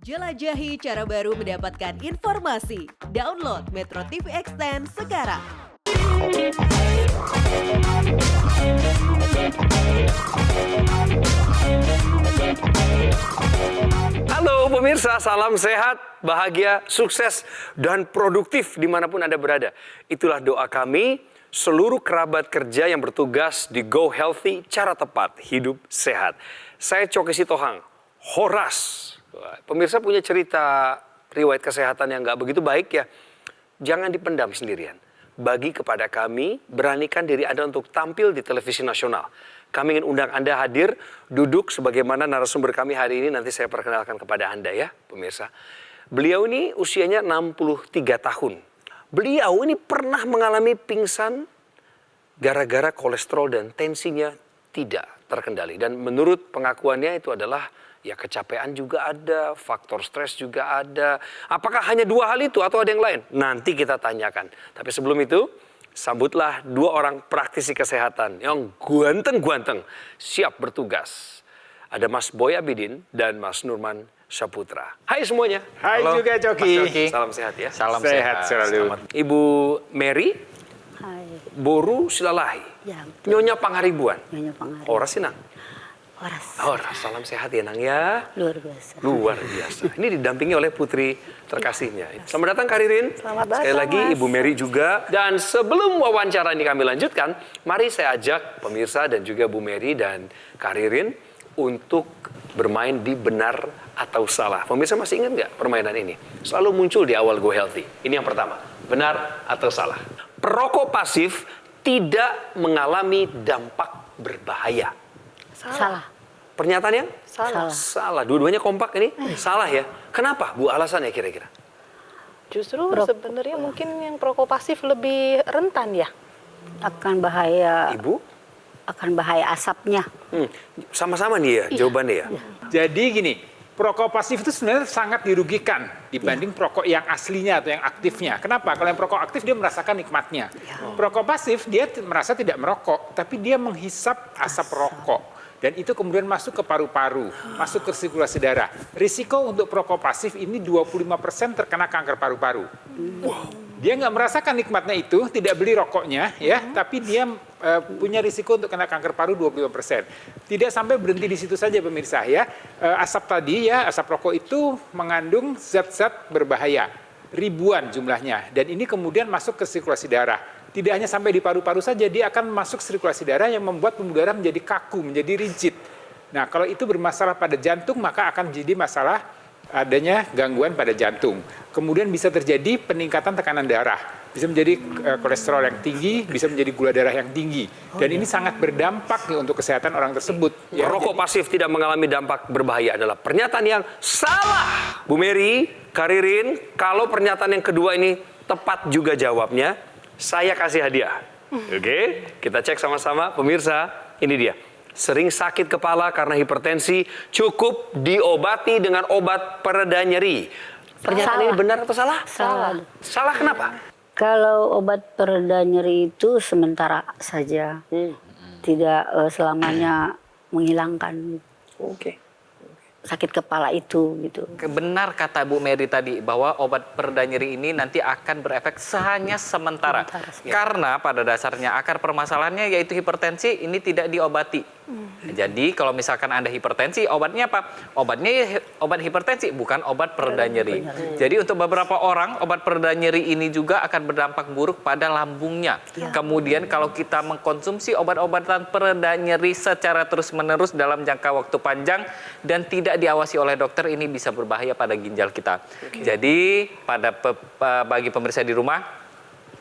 Jelajahi cara baru mendapatkan informasi. Download Metro TV Extend sekarang. Halo pemirsa, salam sehat, bahagia, sukses, dan produktif dimanapun Anda berada. Itulah doa kami, seluruh kerabat kerja yang bertugas di Go Healthy, cara tepat, hidup sehat. Saya Coki Sitohang, Horas. Pemirsa punya cerita riwayat kesehatan yang nggak begitu baik ya, jangan dipendam sendirian. Bagi kepada kami, beranikan diri Anda untuk tampil di televisi nasional. Kami ingin undang Anda hadir, duduk sebagaimana narasumber kami hari ini, nanti saya perkenalkan kepada Anda ya, pemirsa. Beliau ini usianya 63 tahun. Beliau ini pernah mengalami pingsan gara-gara kolesterol dan tensinya tidak terkendali. Dan menurut pengakuannya itu adalah ya kecapean juga ada, faktor stres juga ada. Apakah hanya dua hal itu atau ada yang lain? Nanti kita tanyakan. Tapi sebelum itu, sambutlah dua orang praktisi kesehatan yang guanteng-guanteng, siap bertugas. Ada Mas Boy Abidin dan Mas Nurman Saputra. Hai semuanya. Hai. Halo juga Coki. Salam sehat ya. Salam sehat selalu. Selamat. Ibu Mary. Hai. Boru Silalahi. Ya, betul. Nyonya Pangaribuan. Nyonya Pangaribuan. Horas Sinang. Horas. Horas, salam sehat ya Nang ya. Luar biasa. Luar biasa. Ini didampingi oleh putri terkasihnya. Selamat datang Karirin. Selamat datang, Sekali lagi Mas. Ibu Mary juga. Dan sebelum wawancara ini kami lanjutkan, mari saya ajak pemirsa dan juga Bu Mary dan Karirin untuk bermain di benar atau salah. Pemirsa masih ingat nggak permainan ini? Selalu muncul di awal Go Healthy. Ini yang pertama, benar atau salah. Perokok pasif tidak mengalami dampak berbahaya. Salah. Pernyataan yang? Salah. Salah. Dua-duanya kompak ini? Salah ya. Kenapa Bu alasannya kira-kira? Justru sebenarnya mungkin yang perokok pasif lebih rentan ya. Akan bahaya. Ibu? Akan bahaya asapnya. Sama-sama nih ya jawabannya ya? Jadi gini, perokok pasif itu sebenarnya sangat dirugikan dibanding perokok yang aslinya atau yang aktifnya. Kenapa? Kalau yang perokok aktif dia merasakan nikmatnya. Perokok pasif dia merasa tidak merokok, tapi dia menghisap asap rokok. Dan itu kemudian masuk ke paru-paru, masuk ke sirkulasi darah. Risiko untuk perokok pasif ini 25% terkena kanker paru-paru. Dia nggak merasakan nikmatnya itu, tidak beli rokoknya, ya, tapi dia punya risiko untuk kena kanker paru 25%. Tidak sampai berhenti di situ saja pemirsa ya. Asap tadi ya, asap rokok itu mengandung zat-zat berbahaya, ribuan jumlahnya. Dan ini kemudian masuk ke sirkulasi darah. Tidak hanya sampai di paru-paru saja, dia akan masuk sirkulasi darah yang membuat pembuluh darah menjadi kaku, menjadi rigid. Nah, kalau itu bermasalah pada jantung, maka akan jadi masalah adanya gangguan pada jantung. Kemudian bisa terjadi peningkatan tekanan darah. Bisa menjadi kolesterol yang tinggi, bisa menjadi gula darah yang tinggi. Dan ini sangat berdampak nih untuk kesehatan orang tersebut. Ya, Perokok pasif tidak mengalami dampak berbahaya adalah pernyataan yang salah. Bu Mary, Karirin, kalau pernyataan yang kedua ini tepat juga jawabnya, saya kasih hadiah. Oke, kita cek sama-sama. Pemirsa, ini dia. Sering sakit kepala karena hipertensi, cukup diobati dengan obat pereda nyeri. Pernyataan ini benar atau salah? Salah. Salah kenapa? Kalau obat pereda nyeri itu sementara saja. Tidak selamanya menghilangkan Oke. sakit kepala itu gitu. Benar kata Bu Mary tadi bahwa obat pereda nyeri ini nanti akan berefek hanya sementara. Karena pada dasarnya akar permasalahannya yaitu hipertensi ini tidak diobati. Jadi kalau misalkan Anda hipertensi, obatnya apa? Obatnya obat hipertensi, bukan obat pereda nyeri. Jadi untuk beberapa orang obat pereda nyeri ini juga akan berdampak buruk pada lambungnya. Kemudian kalau kita mengkonsumsi obat-obatan pereda nyeri secara terus-menerus dalam jangka waktu panjang dan tidak diawasi oleh dokter, ini bisa berbahaya pada ginjal kita. Jadi bagi pemirsa di rumah,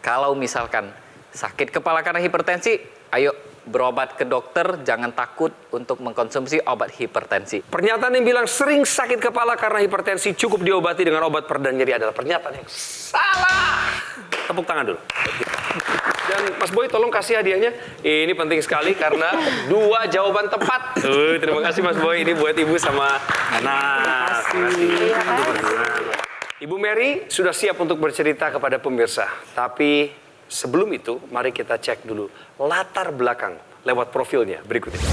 kalau misalkan sakit kepala karena hipertensi, ayo berobat ke dokter, jangan takut untuk mengkonsumsi obat hipertensi. Pernyataan yang bilang sering sakit kepala karena hipertensi cukup diobati dengan obat pereda nyeri adalah pernyataan yang salah. Tepuk tangan dulu. Dan Mas Boy tolong kasih hadiahnya. Ini penting sekali karena dua jawaban tepat. Terima kasih Mas Boy. Ini buat Ibu sama anak. Terima kasih. Ibu Mary sudah siap untuk bercerita kepada pemirsa. Tapi sebelum itu, mari kita cek dulu latar belakang lewat profilnya berikut ini.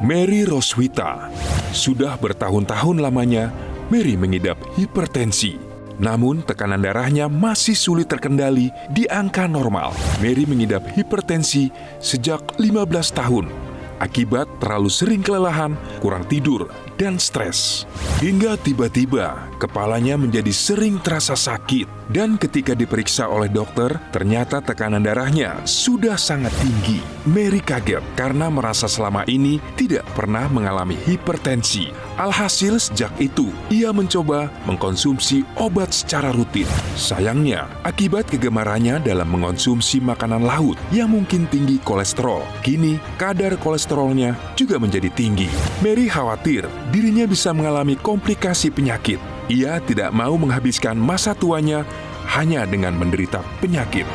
Mary Roswita, Sudah bertahun-tahun lamanya, Mary mengidap hipertensi. Namun tekanan darahnya masih sulit terkendali di angka normal. Mary mengidap hipertensi sejak 15 tahun. Akibat terlalu sering kelelahan, kurang tidur, dan stres. Hingga tiba-tiba kepalanya menjadi sering terasa sakit. Dan ketika diperiksa oleh dokter, ternyata tekanan darahnya sudah sangat tinggi. Mary kaget karena merasa selama ini tidak pernah mengalami hipertensi. Alhasil sejak itu, ia mencoba mengkonsumsi obat secara rutin. Sayangnya, akibat kegemarannya dalam mengonsumsi makanan laut yang mungkin tinggi kolesterol, kini kadar kolesterolnya juga menjadi tinggi. Mary khawatir dirinya bisa mengalami komplikasi penyakit. Ia tidak mau menghabiskan masa tuanya hanya dengan menderita penyakit.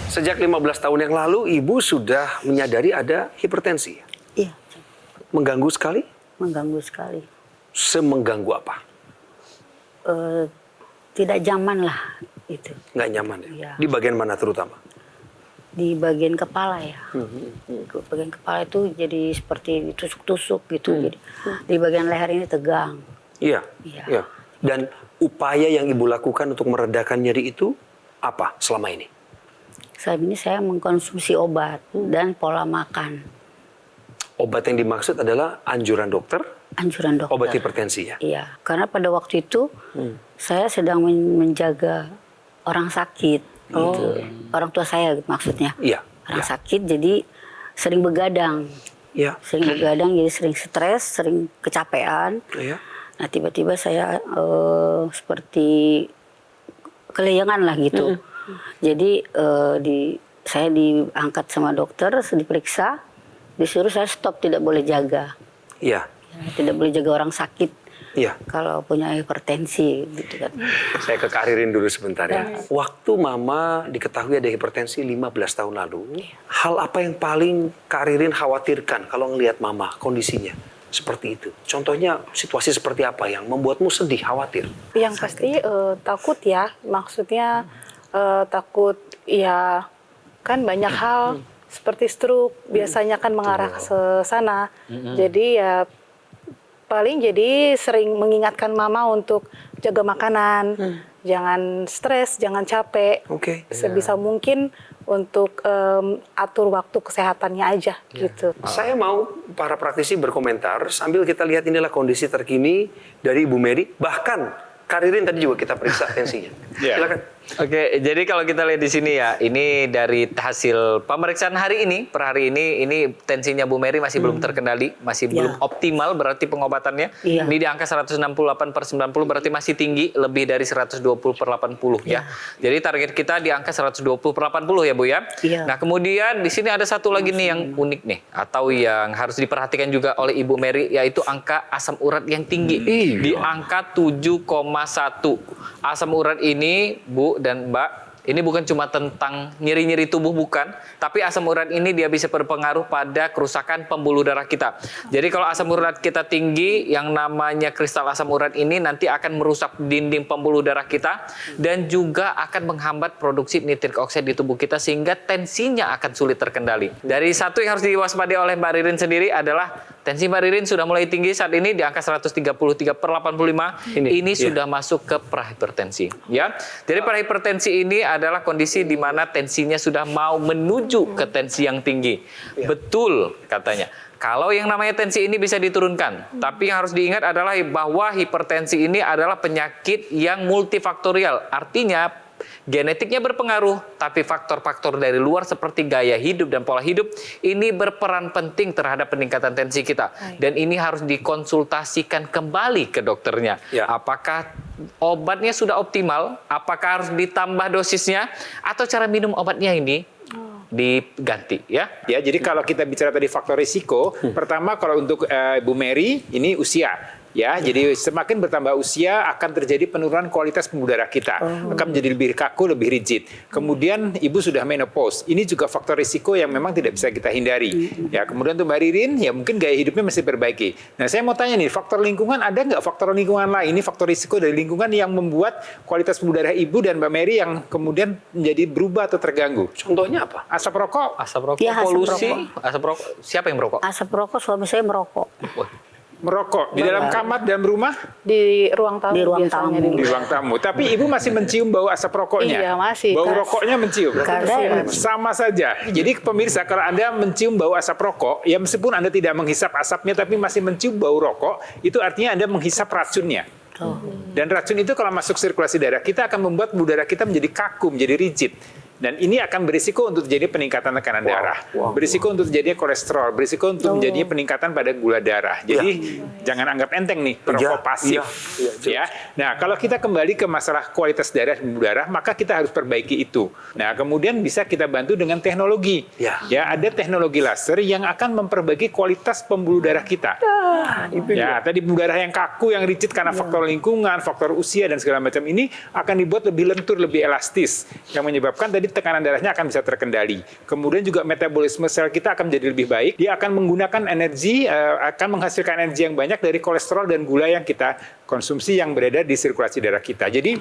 Sejak 15 tahun yang lalu, Ibu sudah menyadari ada hipertensi. Iya, Mengganggu sekali? mengganggu sekali. Semengganggu apa? Tidak nyaman lah itu. Nggak nyaman ya? Iya. Di bagian mana terutama? Di bagian kepala ya. Bagian kepala itu jadi seperti ditusuk-tusuk gitu. Jadi di bagian leher ini tegang. Iya. Iya. Iya. Dan upaya yang Ibu lakukan untuk meredakan nyeri itu apa selama ini? Saat ini saya mengkonsumsi obat dan pola makan. Obat yang dimaksud adalah anjuran dokter, Anjuran dokter. obat hipertensi ya? Iya, karena pada waktu itu saya sedang menjaga orang sakit. Gitu. Orang tua saya maksudnya. Iya. Orang sakit jadi sering begadang. Iya. Sering begadang jadi sering stres, sering kecapean. Iya. Nah tiba-tiba saya seperti kelayangan lah gitu. Jadi saya diangkat sama dokter, diperiksa, disuruh saya stop, tidak boleh jaga. Iya. Ya, tidak boleh jaga orang sakit Iya. kalau punya hipertensi gitu kan. Saya ke Kak Ririn dulu sebentar ya. Waktu Mama diketahui ada hipertensi 15 tahun lalu, hal apa yang paling Kak Ririn khawatirkan kalau ngelihat Mama kondisinya seperti itu? Contohnya situasi seperti apa yang membuatmu sedih, khawatir? Yang pasti takut ya, maksudnya takut ya kan banyak hal seperti stroke biasanya kan mengarah ke sana. Jadi ya paling jadi sering mengingatkan Mama untuk jaga makanan, jangan stres, jangan capek. Oke. Sebisa mungkin untuk atur waktu kesehatannya aja gitu. Saya mau para praktisi berkomentar sambil kita lihat inilah kondisi terkini dari Ibu Mary. Bahkan Kak Ririn tadi juga kita periksa tensinya. Silakan. Oke, jadi kalau kita lihat di sini ya, ini dari hasil pemeriksaan hari ini, per hari ini tensinya Bu Mary masih belum terkendali, masih belum optimal berarti pengobatannya. Iya. Ini di angka 168/90 berarti masih tinggi, lebih dari 120/80 ya. Jadi target kita di angka 120/80 ya Bu ya. Iya. Nah kemudian di sini ada satu lagi nih yang unik nih, atau yang harus diperhatikan juga oleh Ibu Mary, yaitu angka asam urat yang tinggi. Di angka 7,1. Asam urat ini Bu dan Mbak, ini bukan cuma tentang nyeri-nyeri tubuh, bukan. Tapi asam urat ini dia bisa berpengaruh pada kerusakan pembuluh darah kita. Jadi kalau asam urat kita tinggi, yang namanya kristal asam urat ini nanti akan merusak dinding pembuluh darah kita. Dan juga akan menghambat produksi nitrik oksida di tubuh kita sehingga tensinya akan sulit terkendali. Dari satu yang harus diwaspadai oleh Mbak Ririn sendiri adalah tensi Mbak Ririn sudah mulai tinggi saat ini di angka 133/85. Ini sudah masuk ke prahipertensi. Ya, jadi prahipertensi ini adalah kondisi di mana tensinya sudah mau menuju ke tensi yang tinggi. Betul katanya. Kalau yang namanya tensi ini bisa diturunkan, tapi yang harus diingat adalah bahwa hipertensi ini adalah penyakit yang multifaktorial. Artinya genetiknya berpengaruh, tapi faktor-faktor dari luar seperti gaya hidup dan pola hidup ini berperan penting terhadap peningkatan tensi kita. Dan ini harus dikonsultasikan kembali ke dokternya. Apakah obatnya sudah optimal? Apakah harus ditambah dosisnya? Atau cara minum obatnya ini diganti ya? Ya, jadi kalau kita bicara tadi faktor risiko, pertama kalau untuk Ibu Mary ini usia. Ya, jadi semakin bertambah usia akan terjadi penurunan kualitas pembuluh darah kita, akan menjadi lebih kaku, lebih rigid. Kemudian ibu sudah menopause, ini juga faktor risiko yang memang tidak bisa kita hindari. Ya, kemudian untuk Mbak Ririn, ya mungkin gaya hidupnya masih perbaiki. Nah, saya mau tanya nih, faktor lingkungan ada nggak faktor lingkungan lain? Ini faktor risiko dari lingkungan yang membuat kualitas pembuluh darah ibu dan Mbak Mary yang kemudian menjadi berubah atau terganggu. Contohnya apa? Asap rokok, Asap rokok, Iya, asap polusi, rokok. asap rokok. Siapa yang merokok? Asap rokok, suami saya merokok. merokok di dalam kamar dalam rumah, Di ruang tamu Di ruang biasanya tamu. di ruang tamu. Tapi ibu masih mencium bau asap rokoknya. Iya, masih, Bau Kak. rokoknya mencium. Karena Sama saja. Jadi pemirsa, kalau Anda mencium bau asap rokok, ya meskipun Anda tidak menghisap asapnya tapi masih mencium bau rokok, itu artinya Anda menghisap racunnya. Dan racun itu kalau masuk sirkulasi darah kita akan membuat pembuluh darah kita menjadi kaku, menjadi rigid. Dan ini akan berisiko untuk terjadi peningkatan tekanan darah, berisiko untuk terjadi kolesterol, berisiko untuk menjadi peningkatan pada gula darah. Jadi jangan anggap enteng nih perokok pasif. Ya. Nah, kalau kita kembali ke masalah kualitas darah dan pembuluh darah, maka kita harus perbaiki itu. Nah, kemudian bisa kita bantu dengan teknologi. Ya, ada teknologi laser yang akan memperbaiki kualitas pembuluh darah kita. Ya, tadi pembuluh darah yang kaku, yang rigid karena faktor lingkungan, faktor usia dan segala macam ini akan dibuat lebih lentur, lebih elastis, yang menyebabkan tadi tekanan darahnya akan bisa terkendali. Kemudian juga metabolisme sel kita akan menjadi lebih baik. Dia akan menggunakan energi, akan menghasilkan energi yang banyak dari kolesterol dan gula yang kita konsumsi yang beredar di sirkulasi darah kita. Jadi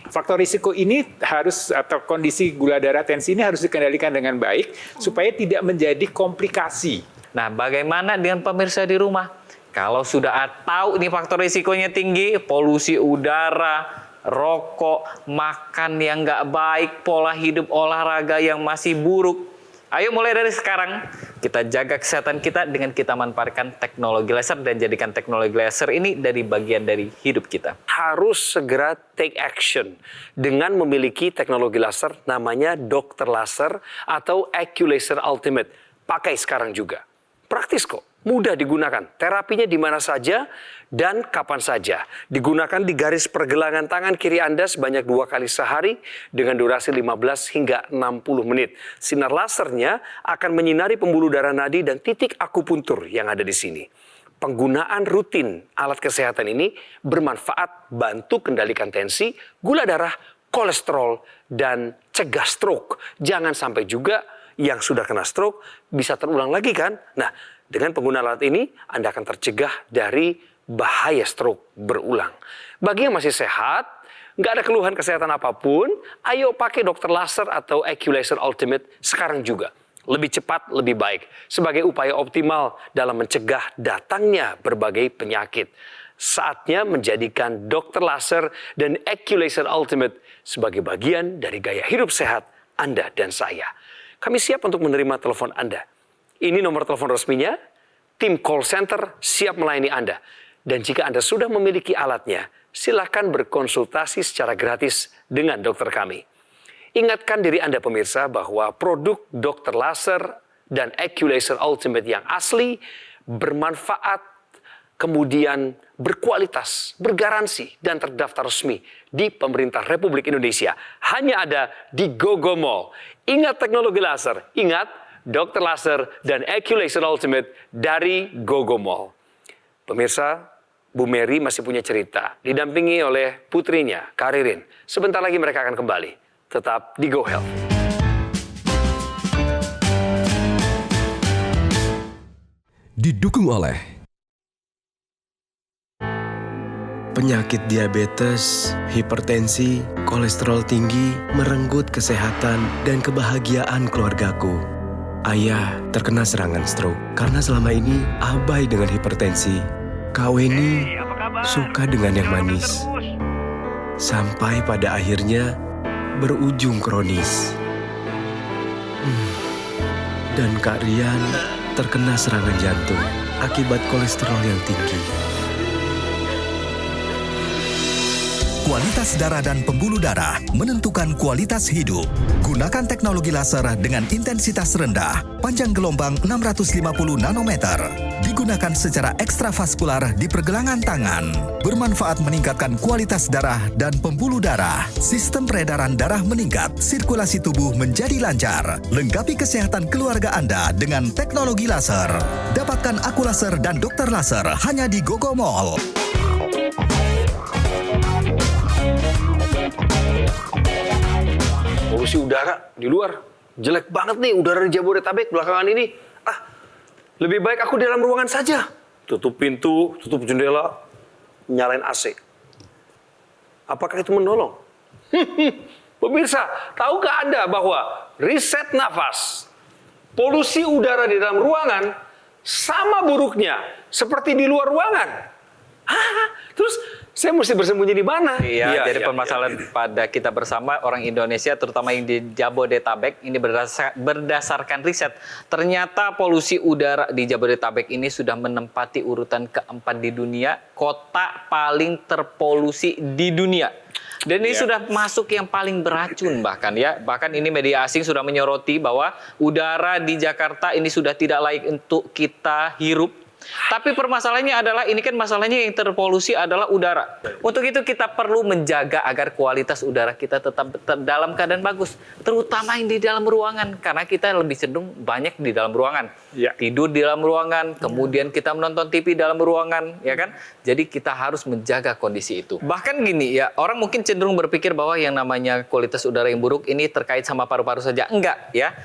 faktor risiko ini harus, atau kondisi gula darah tensi ini harus dikendalikan dengan baik supaya tidak menjadi komplikasi. Nah, bagaimana dengan pemirsa di rumah? Kalau sudah tahu nih faktor risikonya tinggi, polusi udara, rokok, makan yang nggak baik, pola hidup olahraga yang masih buruk. Ayo mulai dari sekarang, kita jaga kesehatan kita dengan kita manfaatkan teknologi laser dan jadikan teknologi laser ini dari bagian dari hidup kita. Harus segera take action dengan memiliki teknologi laser namanya Dr. Laser atau AccuLaser Ultimate. Pakai sekarang juga. Praktis kok, mudah digunakan. Terapinya di mana saja dan kapan saja. Digunakan di garis pergelangan tangan kiri Anda sebanyak 2 kali sehari dengan durasi 15 hingga 60 menit. Sinar lasernya akan menyinari pembuluh darah nadi dan titik akupuntur yang ada di sini. Penggunaan rutin alat kesehatan ini bermanfaat bantu kendalikan tensi, gula darah, kolesterol, dan cegah stroke. Jangan sampai juga yang sudah kena stroke bisa terulang lagi kan? Nah, dengan penggunaan alat ini Anda akan tercegah dari bahaya stroke berulang. Bagi yang masih sehat, nggak ada keluhan kesehatan apapun, ayo pakai Dr. Laser atau AccuLaser Ultimate sekarang juga. Lebih cepat, lebih baik. Sebagai upaya optimal dalam mencegah datangnya berbagai penyakit. Saatnya menjadikan Dr. Laser dan AccuLaser Ultimate sebagai bagian dari gaya hidup sehat Anda dan saya. Kami siap untuk menerima telepon Anda. Ini nomor telepon resminya, tim call center siap melayani Anda. Dan jika Anda sudah memiliki alatnya, silakan berkonsultasi secara gratis dengan dokter kami. Ingatkan diri Anda pemirsa bahwa produk Dr. Laser dan AccuLaser Ultimate yang asli, bermanfaat, kemudian berkualitas, bergaransi, dan terdaftar resmi di pemerintah Republik Indonesia. Hanya ada di GoGo Mall. Ingat teknologi laser, ingat Dr. Laser dan AccuLaser Ultimate dari GoGo Mall. Pemirsa, Bu Mary masih punya cerita, didampingi oleh putrinya, Kak Ririn. Sebentar lagi mereka akan kembali. Tetap di Go Health. Didukung oleh penyakit diabetes, hipertensi, kolesterol tinggi, merenggut kesehatan dan kebahagiaan keluargaku. Ayah terkena serangan stroke karena selama ini abai dengan hipertensi. Kak Weni suka dengan yang manis. Sampai pada akhirnya berujung kronis. Dan Kak Rian terkena serangan jantung akibat kolesterol yang tinggi. Kualitas darah dan pembuluh darah menentukan kualitas hidup. Gunakan teknologi laser dengan intensitas rendah, panjang gelombang 650 nanometer. Digunakan secara ekstravaskular di pergelangan tangan. Bermanfaat meningkatkan kualitas darah dan pembuluh darah. Sistem peredaran darah meningkat, sirkulasi tubuh menjadi lancar. Lengkapi kesehatan keluarga Anda dengan teknologi laser. Dapatkan aku laser dan dokter laser hanya di Gogo Mall. Polusi udara di luar jelek banget nih, udara di Jabodetabek belakangan ini. Lebih baik aku di dalam ruangan saja. Tutup pintu, tutup jendela, nyalain AC. Apakah itu menolong? Pemirsa, tahukah Anda bahwa riset nafas, polusi udara di dalam ruangan sama buruknya seperti di luar ruangan? Terus saya mesti bersembunyi di mana? Iya, jadi permasalahan pada kita bersama orang Indonesia, terutama yang di Jabodetabek, ini berdasarkan riset. Ternyata polusi udara di Jabodetabek ini sudah menempati urutan keempat di dunia, kota paling terpolusi di dunia. Dan ini sudah masuk yang paling beracun bahkan ya. Bahkan ini media asing sudah menyoroti bahwa udara di Jakarta ini sudah tidak layak untuk kita hirup. Tapi permasalahannya adalah ini kan masalahnya yang terpolusi adalah udara. Untuk itu kita perlu menjaga agar kualitas udara kita tetap dalam keadaan bagus, terutama yang di dalam ruangan karena kita lebih cenderung banyak di dalam ruangan. Tidur di dalam ruangan, kemudian kita menonton TV dalam ruangan, ya kan? Jadi kita harus menjaga kondisi itu. Bahkan gini ya, orang mungkin cenderung berpikir bahwa yang namanya kualitas udara yang buruk ini terkait sama paru-paru saja. Enggak, ya.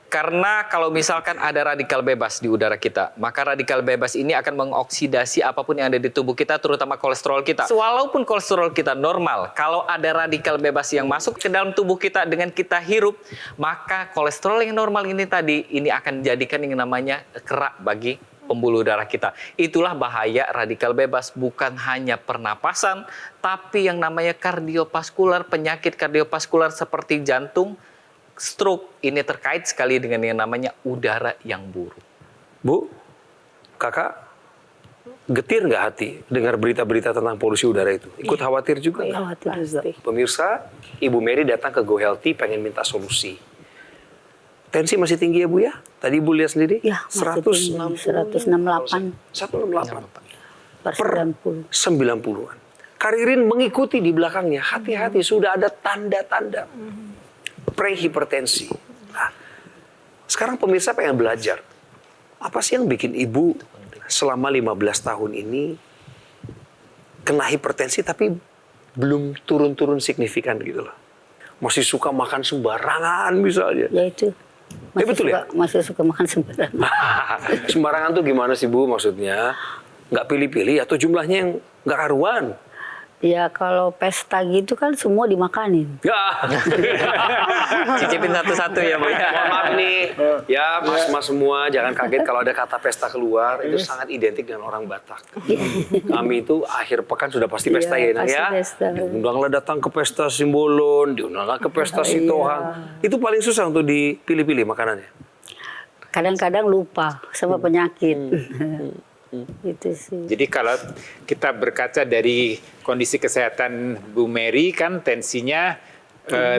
Karena kalau misalkan ada radikal bebas di udara kita, maka radikal bebas ini akan mengoksidasi apapun yang ada di tubuh kita, terutama kolesterol kita. Walaupun kolesterol kita normal, kalau ada radikal bebas yang masuk ke dalam tubuh kita dengan kita hirup, maka kolesterol yang normal ini tadi, ini akan jadikan yang namanya kerak bagi pembuluh darah kita. Itulah bahaya radikal bebas, bukan hanya pernapasan, tapi yang namanya kardiovaskular, penyakit kardiovaskular seperti jantung, stroke, ini terkait sekali dengan yang namanya udara yang buruk. Bu, kakak getir nggak hati dengar berita-berita tentang polusi udara itu? Ikut khawatir juga? Khawatir juga. Pemirsa, Ibu Mary datang ke Go Healthy pengen minta solusi. Tensi masih tinggi ya Bu ya? Tadi Ibu lihat sendiri? Ya, 168 per 90-an. Karirin mengikuti di belakangnya. Hati-hati, sudah ada tanda-tanda prehipertensi. Nah, sekarang pemirsa pengen belajar. Apa sih yang bikin ibu selama 15 tahun ini kena hipertensi tapi belum turun-turun signifikan gitu loh. Masih suka makan sembarangan misalnya. Ya itu. Betul ya? Masih suka makan sembarangan. Sembarangan tuh gimana sih Bu maksudnya? Nggak pilih-pilih atau jumlahnya yang nggak karuan? Ya kalau pesta gitu kan semua dimakanin. Ya. Cicipin satu-satu ya Bu. Mohon maaf nih, ya mas-mas semua jangan kaget kalau ada kata pesta keluar, itu sangat identik dengan orang Batak. Kami itu akhir pekan sudah pasti pesta ya, Nang ya. Diundanglah datang ke pesta Simbolon, diundanglah ke pesta Sitohang. Itu paling susah untuk dipilih-pilih makanannya. Kadang-kadang lupa sama penyakit. Gitu sih. Jadi kalau kita berkaca dari kondisi kesehatan Bu Mary kan tensinya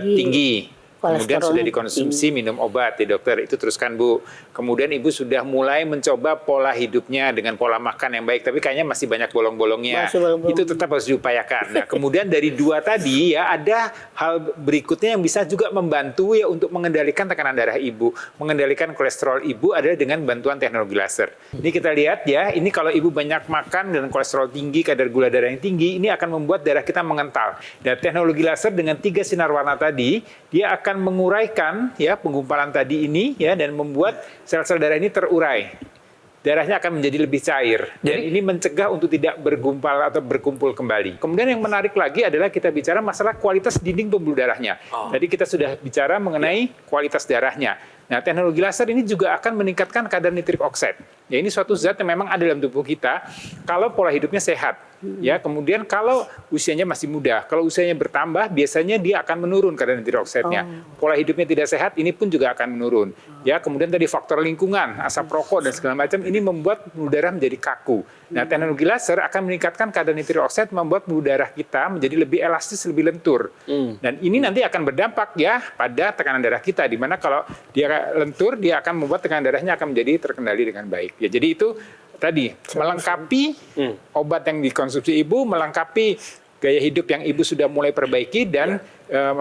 tinggi. Kemudian sudah dikonsumsi minum obat di dokter, itu teruskan Bu. Kemudian Ibu sudah mulai mencoba pola hidupnya dengan pola makan yang baik, tapi kayaknya masih banyak bolong-bolongnya. Itu tetap harus diupayakan. Nah, kemudian dari dua tadi ya ada hal berikutnya yang bisa juga membantu ya untuk mengendalikan tekanan darah Ibu, mengendalikan kolesterol Ibu adalah dengan bantuan teknologi laser. Ini kita lihat ya, ini kalau Ibu banyak makan dan kolesterol tinggi, kadar gula darah yang tinggi, ini akan membuat darah kita mengental. Dan teknologi laser dengan 3 sinar warna tadi, dia akan menguraikan ya penggumpalan tadi ini ya dan membuat sel-sel darah ini terurai. Darahnya akan menjadi lebih cair. Dan ini mencegah untuk tidak bergumpal atau berkumpul kembali. Kemudian yang menarik lagi adalah kita bicara masalah kualitas dinding pembuluh darahnya. Tadi kita sudah bicara mengenai kualitas darahnya. Nah, teknologi laser ini juga akan meningkatkan kadar nitrik oxide. Ya, ini suatu zat yang memang ada dalam tubuh kita kalau pola hidupnya sehat. Ya, kemudian kalau usianya masih muda, kalau usianya bertambah, biasanya dia akan menurun kadar nitroksidnya. Pola hidupnya tidak sehat, ini pun juga akan menurun. Ya, kemudian tadi faktor lingkungan, asap rokok dan segala macam ini membuat pembuluh darah menjadi kaku. Nah, teknologi laser akan meningkatkan kadar nitric oxide, membuat pembuluh darah kita menjadi lebih elastis, lebih lentur. Dan ini nanti akan berdampak ya pada tekanan darah kita, di mana kalau dia lentur, dia akan membuat tekanan darahnya akan menjadi terkendali dengan baik. Ya, jadi itu tadi melengkapi obat yang dikonsumsi ibu, melengkapi gaya hidup yang ibu sudah mulai perbaiki, dan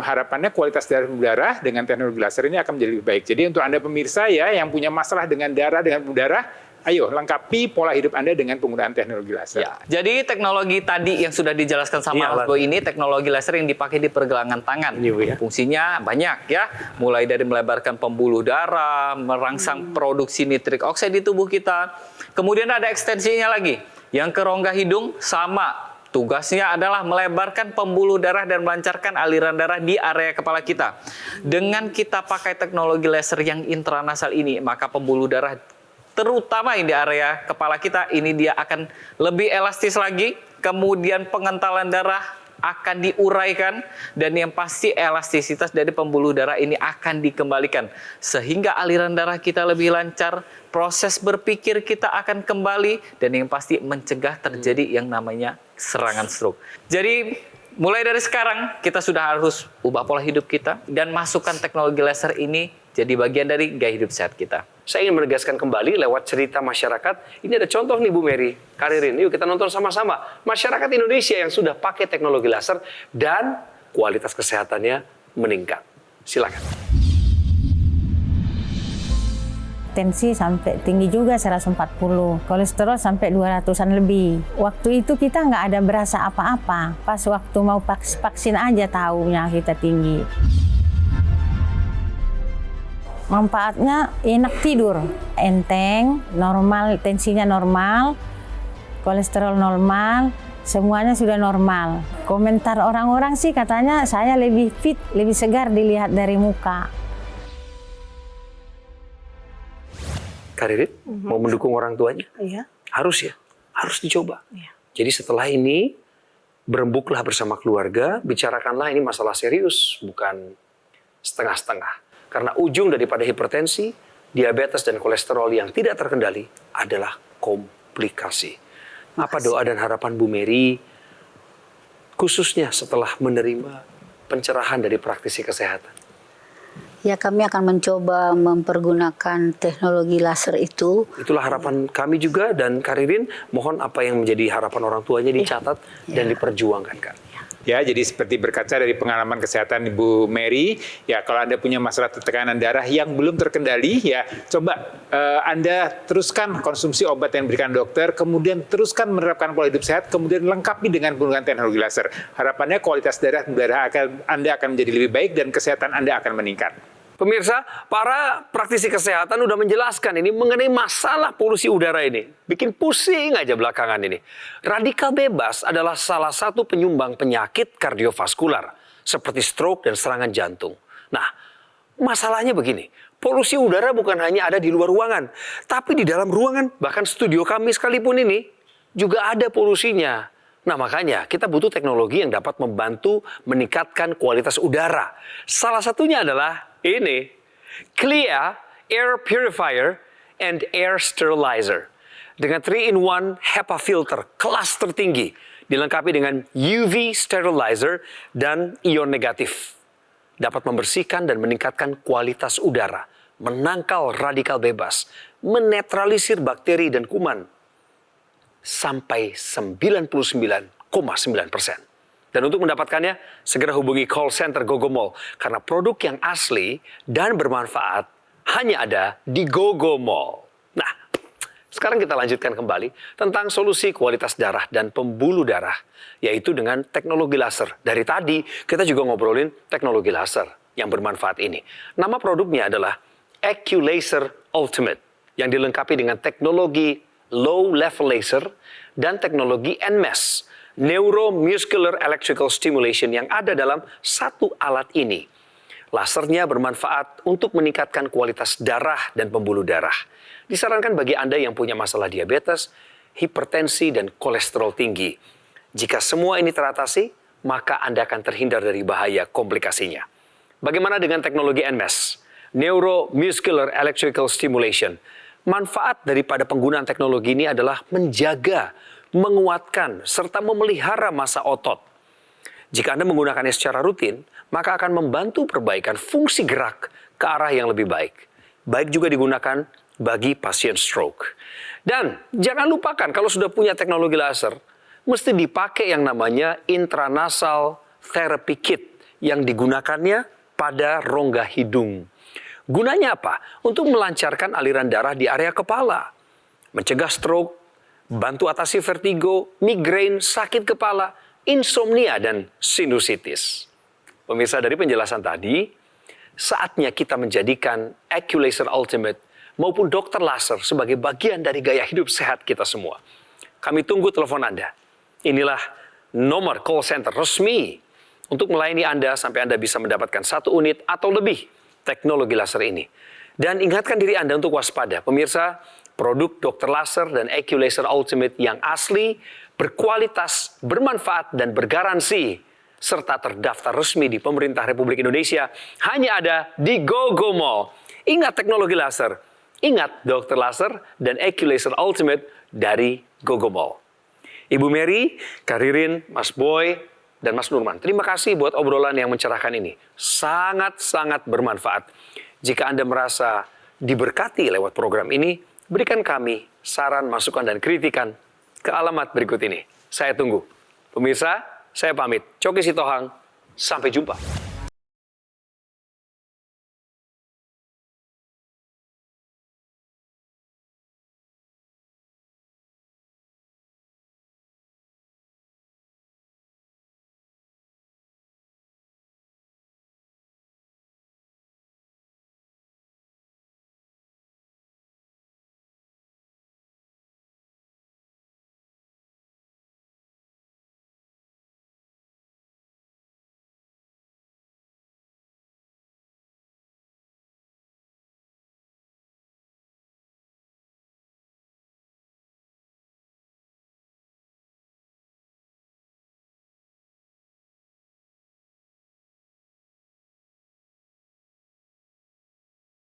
harapannya kualitas darah dengan teknologi laser ini akan menjadi lebih baik. Jadi untuk Anda pemirsa ya yang punya masalah dengan darah, dengan pembuluh darah, ayo lengkapi pola hidup Anda dengan penggunaan teknologi laser. Ya, jadi teknologi tadi yang sudah dijelaskan sama Mas Boy ini teknologi laser yang dipakai di pergelangan tangan. Fungsinya banyak ya, mulai dari melebarkan pembuluh darah, merangsang produksi nitric oxide di tubuh kita. Kemudian ada ekstensinya lagi, yang ke rongga hidung sama. Tugasnya adalah melebarkan pembuluh darah dan melancarkan aliran darah di area kepala kita. Dengan kita pakai teknologi laser yang intranasal ini, maka pembuluh darah terutama yang di area kepala kita ini dia akan lebih elastis lagi, kemudian pengentalan darah akan diuraikan, dan yang pasti elastisitas dari pembuluh darah ini akan dikembalikan sehingga aliran darah kita lebih lancar, proses berpikir kita akan kembali, dan yang pasti mencegah terjadi yang namanya serangan stroke. Jadi mulai dari sekarang kita sudah harus ubah pola hidup kita dan masukkan teknologi laser ini jadi bagian dari gaya hidup sehat kita. Saya ingin menegaskan kembali lewat cerita masyarakat. Ini ada contoh nih Bu Mary, Karirin. Yuk kita nonton sama-sama. Masyarakat Indonesia yang sudah pakai teknologi laser dan kualitas kesehatannya meningkat. Silakan. Tensi sampai tinggi juga 140, kolesterol sampai 200-an lebih. Waktu itu kita nggak ada berasa apa-apa. Pas waktu mau vaksin aja taunya kita tinggi. Manfaatnya enak tidur, enteng, normal, tensinya normal, kolesterol normal, semuanya sudah normal. Komentar orang-orang sih katanya saya lebih fit, lebih segar dilihat dari muka. Karirin, mau mendukung orang tuanya? Iya. Harus ya, harus dicoba. Iya. Jadi setelah ini, berembuklah bersama keluarga, bicarakanlah ini masalah serius, bukan setengah-setengah. Karena ujung daripada hipertensi, diabetes, dan kolesterol yang tidak terkendali adalah komplikasi. Apa doa dan harapan Bu Mary, khususnya setelah menerima pencerahan dari praktisi kesehatan? Ya, kami akan mencoba mempergunakan teknologi laser itu. Itulah harapan kami juga, dan Karirin, mohon apa yang menjadi harapan orang tuanya dicatat dan diperjuangkan, Kak. Ya, jadi seperti berkaca dari pengalaman kesehatan Ibu Mary, ya kalau Anda punya masalah tekanan darah yang belum terkendali, ya coba Anda teruskan konsumsi obat yang diberikan dokter, kemudian teruskan menerapkan pola hidup sehat, kemudian lengkapi dengan penggunaan teknologi laser. Harapannya kualitas darah Anda akan menjadi lebih baik dan kesehatan Anda akan meningkat. Pemirsa, para praktisi kesehatan udah menjelaskan ini mengenai masalah polusi udara ini. Bikin pusing aja belakangan ini. Radikal bebas adalah salah satu penyumbang penyakit kardiovaskular, seperti stroke dan serangan jantung. Nah, masalahnya begini, polusi udara bukan hanya ada di luar ruangan, tapi di dalam ruangan, bahkan studio kami sekalipun ini, juga ada polusinya. Nah, makanya kita butuh teknologi yang dapat membantu meningkatkan kualitas udara. Salah satunya adalah ini, Clea Air Purifier and Air Sterilizer. Dengan 3-in-1 HEPA filter kelas tertinggi, dilengkapi dengan UV sterilizer dan ion negatif. Dapat membersihkan dan meningkatkan kualitas udara, menangkal radikal bebas, menetralisir bakteri dan kuman, sampai 99,9%. Dan untuk mendapatkannya, segera hubungi call center Gogomall. Karena produk yang asli dan bermanfaat hanya ada di Gogomall. Nah, sekarang kita lanjutkan kembali tentang solusi kualitas darah dan pembuluh darah, yaitu dengan teknologi laser. Dari tadi, kita juga ngobrolin teknologi laser yang bermanfaat ini. Nama produknya adalah AccuLaser Ultimate, yang dilengkapi dengan teknologi low level laser dan teknologi NMES, Neuromuscular Electrical Stimulation, yang ada dalam satu alat ini. Lasernya bermanfaat untuk meningkatkan kualitas darah dan pembuluh darah. Disarankan bagi Anda yang punya masalah diabetes, hipertensi, dan kolesterol tinggi. Jika semua ini teratasi, maka Anda akan terhindar dari bahaya komplikasinya. Bagaimana dengan teknologi NMES? Neuromuscular Electrical Stimulation. Manfaat daripada penggunaan teknologi ini adalah menjaga, menguatkan, serta memelihara massa otot. Jika Anda menggunakannya secara rutin, maka akan membantu perbaikan fungsi gerak ke arah yang lebih baik. Baik juga digunakan bagi pasien stroke. Dan jangan lupakan kalau sudah punya teknologi laser, mesti dipakai yang namanya intranasal therapy kit yang digunakannya pada rongga hidung. Gunanya apa? Untuk melancarkan aliran darah di area kepala, mencegah stroke, bantu atasi vertigo, migrain, sakit kepala, insomnia, dan sinusitis. Pemirsa, dari penjelasan tadi, saatnya kita menjadikan AccuLaser Ultimate maupun dokter laser sebagai bagian dari gaya hidup sehat kita semua. Kami tunggu telepon Anda. Inilah nomor call center resmi untuk melayani Anda sampai Anda bisa mendapatkan 1 unit atau lebih teknologi laser ini. Dan ingatkan diri Anda untuk waspada. Pemirsa, produk dokter laser dan AccuLaser Ultimate yang asli, berkualitas, bermanfaat, dan bergaransi, serta terdaftar resmi di Pemerintah Republik Indonesia, hanya ada di GoGo Mall. Ingat teknologi laser, ingat dokter laser dan AccuLaser Ultimate dari GoGo Mall. Ibu Mary, Kak Ririn, Mas Boy, dan Mas Nurman, terima kasih buat obrolan yang mencerahkan ini. Sangat-sangat bermanfaat. Jika Anda merasa diberkati lewat program ini, berikan kami saran, masukan, dan kritikan ke alamat berikut ini. Saya tunggu. Pemirsa, saya pamit. Coki Sitohang, sampai jumpa.